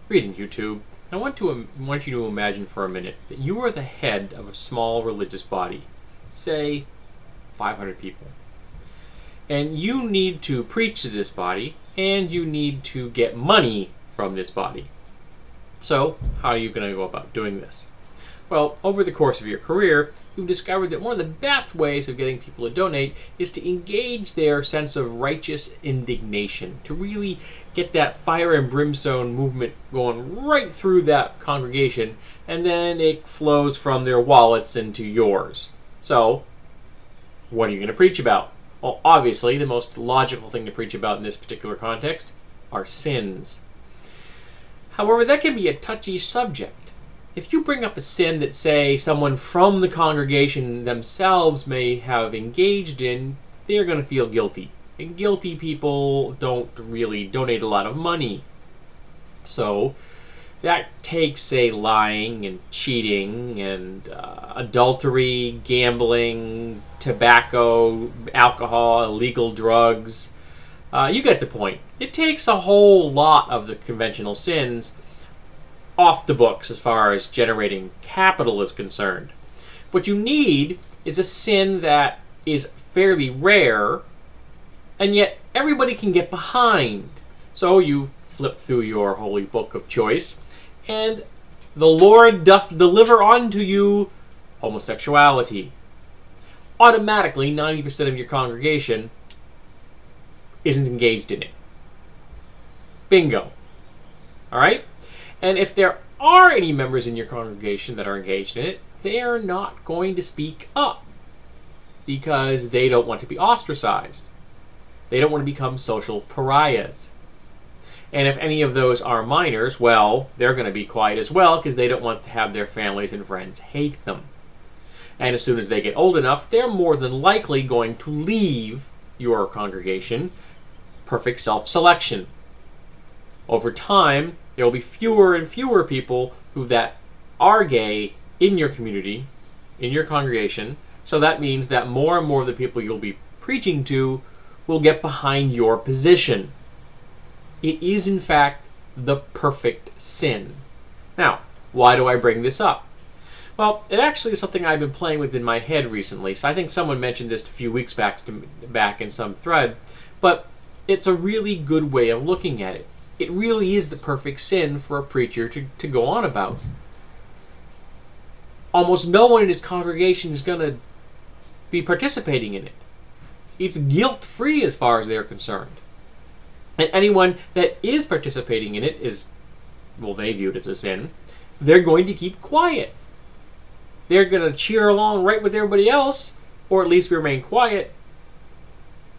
Greetings, YouTube. I want you to imagine for a minute that you are the head of a small religious body, say 500 people, and you need to preach to this body, and you need to get money from this body. So, how are you going to go about doing this? Well, over the course of your career, you've discovered that one of the best ways of getting people to donate is to engage their sense of righteous indignation, to really get that fire and brimstone movement going right through that congregation, and then it flows from their wallets into yours. So, what are you going to preach about? Well, obviously, the most logical thing to preach about in this particular context are sins. However, that can be a touchy subject. If you bring up a sin that, say, someone from the congregation themselves may have engaged in, they're going to feel guilty. And guilty people don't really donate a lot of money. So that takes, say, lying and cheating and adultery, gambling, tobacco, alcohol, illegal drugs. You get the point. It takes a whole lot of the conventional sins off the books as far as generating capital is concerned. What you need is a sin that is fairly rare, and yet everybody can get behind. So you flip through your holy book of choice, and the Lord doth deliver unto you homosexuality. Automatically, 90% of your congregation isn't engaged in it. Bingo. Alright? And if there are any members in your congregation that are engaged in it, they are not going to speak up because they don't want to be ostracized. They don't want to become social pariahs. And if any of those are minors, well, they're going to be quiet as well because they don't want to have their families and friends hate them. And as soon as they get old enough, they're more than likely going to leave your congregation. Perfect self-selection. Over time, there will be fewer and fewer people that are gay in your community, in your congregation. So that means that more and more of the people you'll be preaching to will get behind your position. It is, in fact, the perfect sin. Now, why do I bring this up? Well, it actually is something I've been playing with in my head recently. So I think someone mentioned this a few weeks back in some thread. But it's a really good way of looking at it. It really is the perfect sin for a preacher to go on about. Almost no one in his congregation is going to be participating in it. It's guilt-free as far as they're concerned. And anyone that is participating in it is, well, they view it as a sin. They're going to keep quiet. They're going to cheer along right with everybody else, or at least remain quiet.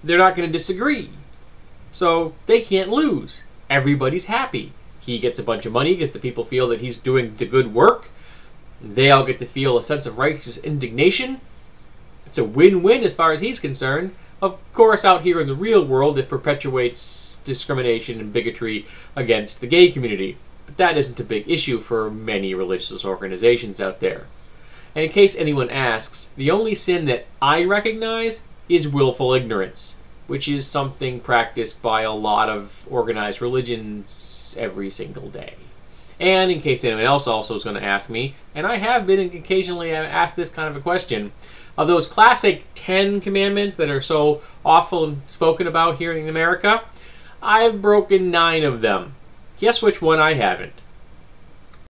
They're not going to disagree. So they can't lose. Everybody's happy. He gets a bunch of money because the people feel that he's doing the good work. They all get to feel a sense of righteous indignation. It's a win-win as far as he's concerned. Of course, out here in the real world, it perpetuates discrimination and bigotry against the gay community. But that isn't a big issue for many religious organizations out there. And in case anyone asks, the only sin that I recognize is willful ignorance, which is something practiced by a lot of organized religions every single day. And in case anyone else also is going to ask me, and I have been occasionally asked this kind of a question, of those classic 10 commandments that are so often spoken about here in America, I've broken 9 of them. Guess which one I haven't?